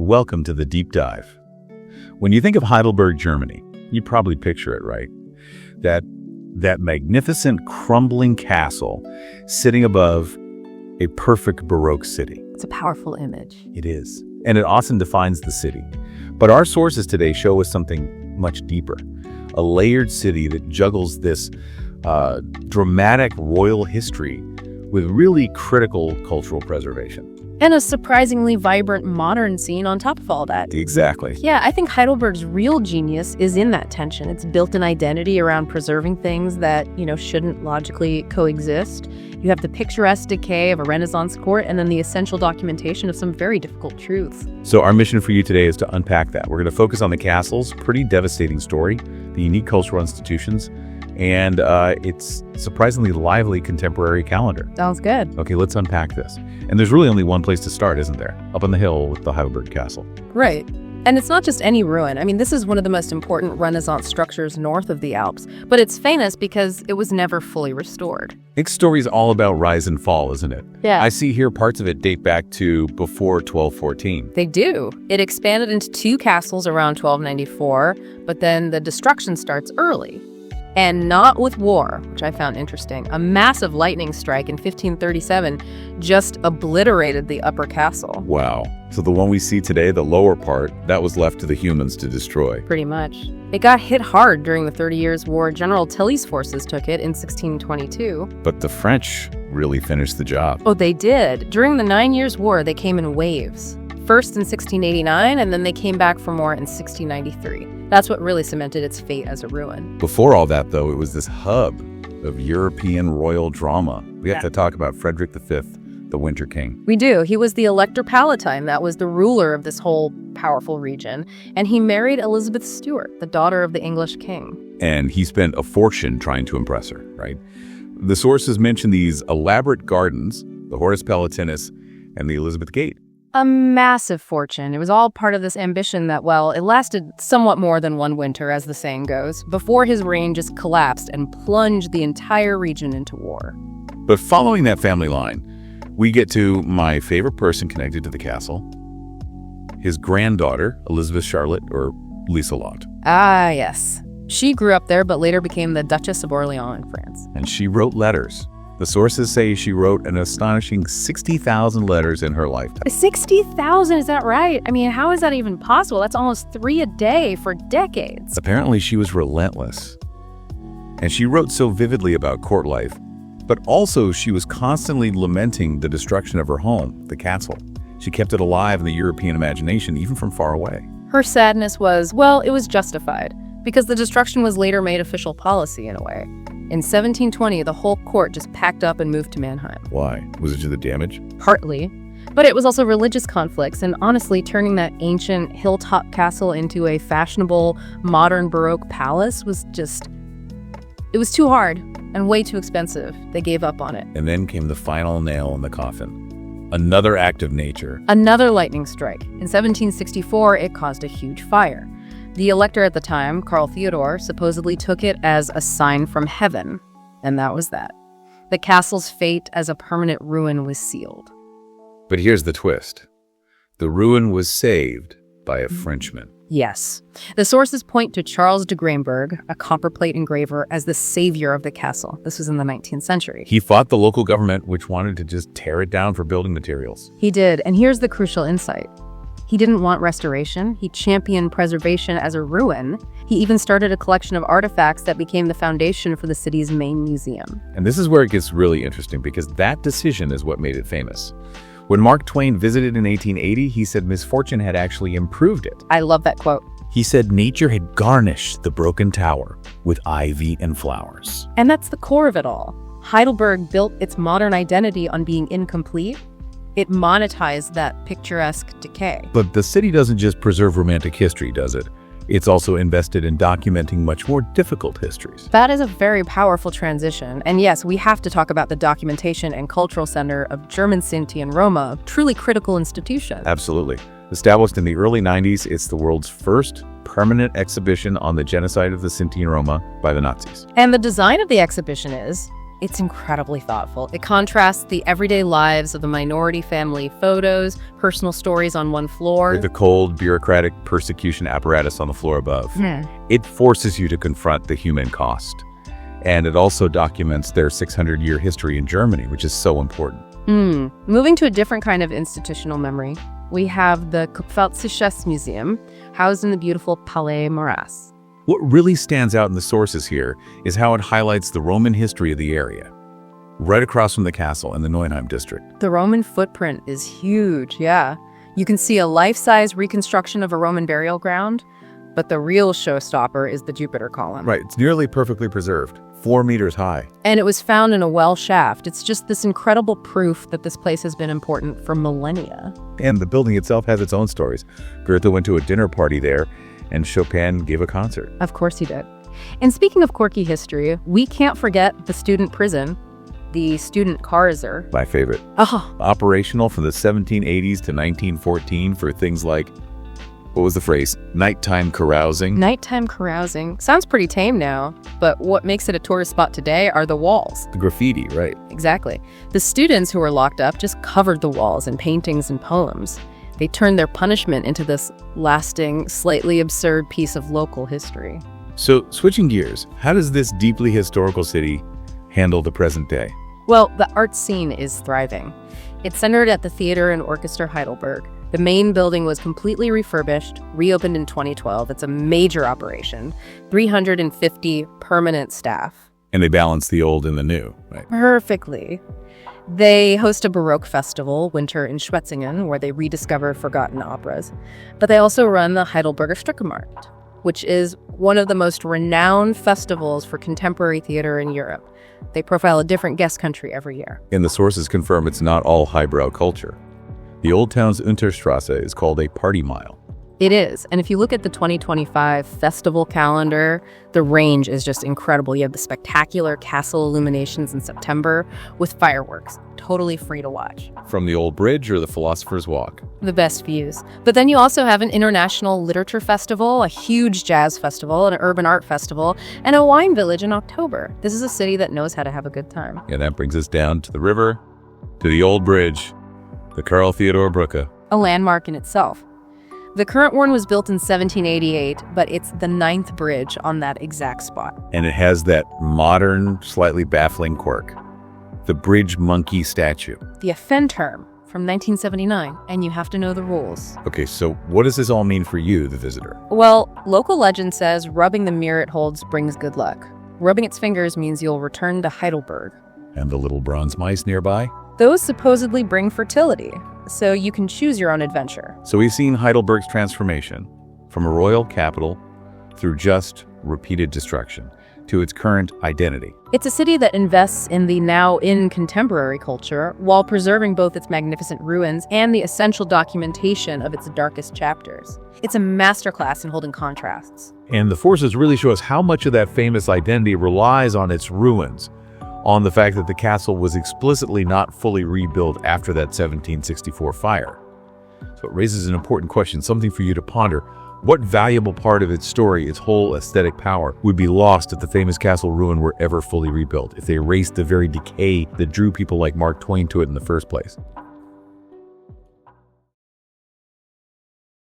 Welcome to the deep dive. When you think of Heidelberg, Germany, you probably picture it, right? That magnificent crumbling castle sitting above a perfect Baroque city. It's a powerful image. It is, and it often defines the city. But our sources today show us something much deeper, a layered city that juggles this dramatic royal history with really critical cultural preservation. And a surprisingly vibrant modern scene on top of all that. Exactly. Yeah, I think Heidelberg's real genius is in that tension. It's built an identity around preserving things that, shouldn't logically coexist. You have the picturesque decay of a Renaissance court and then the essential documentation of some very difficult truths. So our mission for you today is to unpack that. We're going to focus on the castle's pretty devastating story, the unique cultural institutions, and its surprisingly lively contemporary calendar. Sounds good. Okay, let's unpack this. And there's really only one place to start, isn't there? Up on the hill with the Heidelberg Castle. Right. And it's not just any ruin. I mean, this is one of the most important Renaissance structures north of the Alps, but it's famous because it was never fully restored. Its story is all about rise and fall, isn't it? Yeah. I see here parts of it date back to before 1214. They do. It expanded into two castles around 1294, but then the destruction starts early. And not with war, which I found interesting. A massive lightning strike in 1537 just obliterated the upper castle. Wow. So the one we see today, the lower part, that was left to the humans to destroy. Pretty much. It got hit hard during the 30 Years' War. General Tilly's forces took it in 1622. But the French really finished the job. Oh, they did. During the 9 Years' War, they came in waves. First in 1689, and then they came back for more in 1693. That's what really cemented its fate as a ruin. Before all that, though, it was this hub of European royal drama. We have to talk about Frederick V, the Winter King. We do. He was the Elector Palatine. That was the ruler of this whole powerful region. And he married Elizabeth Stuart, the daughter of the English king. And he spent a fortune trying to impress her, right? The sources mention these elaborate gardens, the Hortus Palatinus and the Elizabeth Gate. A massive fortune. It was all part of this ambition that, well, it lasted somewhat more than one winter, as the saying goes, before his reign just collapsed and plunged the entire region into war. But following that family line, we get to my favorite person connected to the castle, his granddaughter, Elizabeth Charlotte, or Lieselotte. Ah, yes. She grew up there, but later became the Duchess of Orleans in France. And she wrote letters. The sources say she wrote an astonishing 60,000 letters in her lifetime. 60,000, is that right? I mean, how is that even possible? That's almost 3 a day for decades. Apparently, she was relentless. And she wrote so vividly about court life, but also she was constantly lamenting the destruction of her home, the castle. She kept it alive in the European imagination, even from far away. Her sadness was, well, it was justified, because the destruction was later made official policy in a way. In 1720, the whole court just packed up and moved to Mannheim. Why? Was it to the damage? Partly. But it was also religious conflicts, and honestly, turning that ancient hilltop castle into a fashionable, modern Baroque palace was just... It was too hard and way too expensive. They gave up on it. And then came the final nail in the coffin. Another act of nature. Another lightning strike. In 1764, it caused a huge fire. The elector at the time, Karl Theodor, supposedly took it as a sign from heaven, and that was that. The castle's fate as a permanent ruin was sealed. But here's the twist. The ruin was saved by a Frenchman. Yes. The sources point to Charles de Grainberg, a copperplate engraver, as the savior of the castle. This was in the 19th century. He fought the local government, which wanted to just tear it down for building materials. He did, and here's the crucial insight. He didn't want restoration. He championed preservation as a ruin. He even started a collection of artifacts that became the foundation for the city's main museum. And this is where it gets really interesting, because that decision is what made it famous. When Mark Twain visited in 1880, he said misfortune had actually improved it. I love that quote. He said nature had garnished the broken tower with ivy and flowers. And that's the core of it all. Heidelberg built its modern identity on being incomplete. It monetized that picturesque decay. But the city doesn't just preserve romantic history, does it? It's also invested in documenting much more difficult histories. That is a very powerful transition. And yes, we have to talk about the documentation and cultural center of German Sinti and Roma, a truly critical institution. Absolutely. Established in the early 90s, it's the world's first permanent exhibition on the genocide of the Sinti and Roma by the Nazis. And the design of the exhibition is It's incredibly thoughtful. It contrasts the everyday lives of the minority family photos, personal stories on one floor. With the cold, bureaucratic persecution apparatus on the floor above. It forces you to confront the human cost. And it also documents their 600-year history in Germany, which is so important. Moving to a different kind of institutional memory, we have the Kupferzisches Museum, housed in the beautiful Palais Moras. What really stands out in the sources here is how it highlights the Roman history of the area. Right across from the castle in the Neuenheim district. The Roman footprint is huge, yeah. You can see a life-size reconstruction of a Roman burial ground, but the real showstopper is the Jupiter column. Right, it's nearly perfectly preserved, 4 meters high. And it was found in a well shaft. It's just this incredible proof that this place has been important for millennia. And the building itself has its own stories. Goethe went to a dinner party there, and Chopin gave a concert. Of course he did. And speaking of quirky history, we can't forget the student prison, the student Karzer. My favorite. Operational from the 1780s to 1914 for things like, what was the phrase? Nighttime carousing. Nighttime carousing. Sounds pretty tame now, but what makes it a tourist spot today are the walls. The graffiti, right. Exactly. The students who were locked up just covered the walls in paintings and poems. They turned their punishment into this lasting, slightly absurd piece of local history. So, switching gears, how does this deeply historical city handle the present day? Well, the art scene is thriving. It's centered at the Theater and Orchestra Heidelberg. The main building was completely refurbished, reopened in 2012. It's a major operation, 350 permanent staff. And they balance the old and the new, right? Perfectly. They host a Baroque festival, winter in Schwetzingen, where they rediscover forgotten operas. But they also run the Heidelberger Stückemarkt, which is one of the most renowned festivals for contemporary theater in Europe. They profile a different guest country every year. And the sources confirm it's not all highbrow culture. The Old Town's Unterstrasse is called a party mile. It is. And if you look at the 2025 festival calendar, the range is just incredible. You have the spectacular castle illuminations in September with fireworks, totally free to watch. From the Old Bridge or the Philosopher's Walk. The best views. But then you also have an international literature festival, a huge jazz festival, an urban art festival, and a wine village in October. This is a city that knows how to have a good time. Yeah, that brings us down to the river, to the Old Bridge, the Karl Theodor Brücke. A landmark in itself. The current one was built in 1788, but it's the 9th bridge on that exact spot. And it has that modern, slightly baffling quirk. The bridge monkey statue. The Affenturm from 1979, and you have to know the rules. Okay, so what does this all mean for you, the visitor? Well, local legend says rubbing the mirror it holds brings good luck. Rubbing its fingers means you'll return to Heidelberg. And the little bronze mice nearby? Those supposedly bring fertility, so you can choose your own adventure. So we've seen Heidelberg's transformation from a royal capital through just repeated destruction to its current identity. It's a city that invests in the now in contemporary culture while preserving both its magnificent ruins and the essential documentation of its darkest chapters. It's a masterclass in holding contrasts. And the forces really show us how much of that famous identity relies on its ruins, on the fact that the castle was explicitly not fully rebuilt after that 1764 fire. So it raises an important question, something for you to ponder. What valuable part of its story, its whole aesthetic power, would be lost if the famous castle ruin were ever fully rebuilt, if they erased the very decay that drew people like Mark Twain to it in the first place?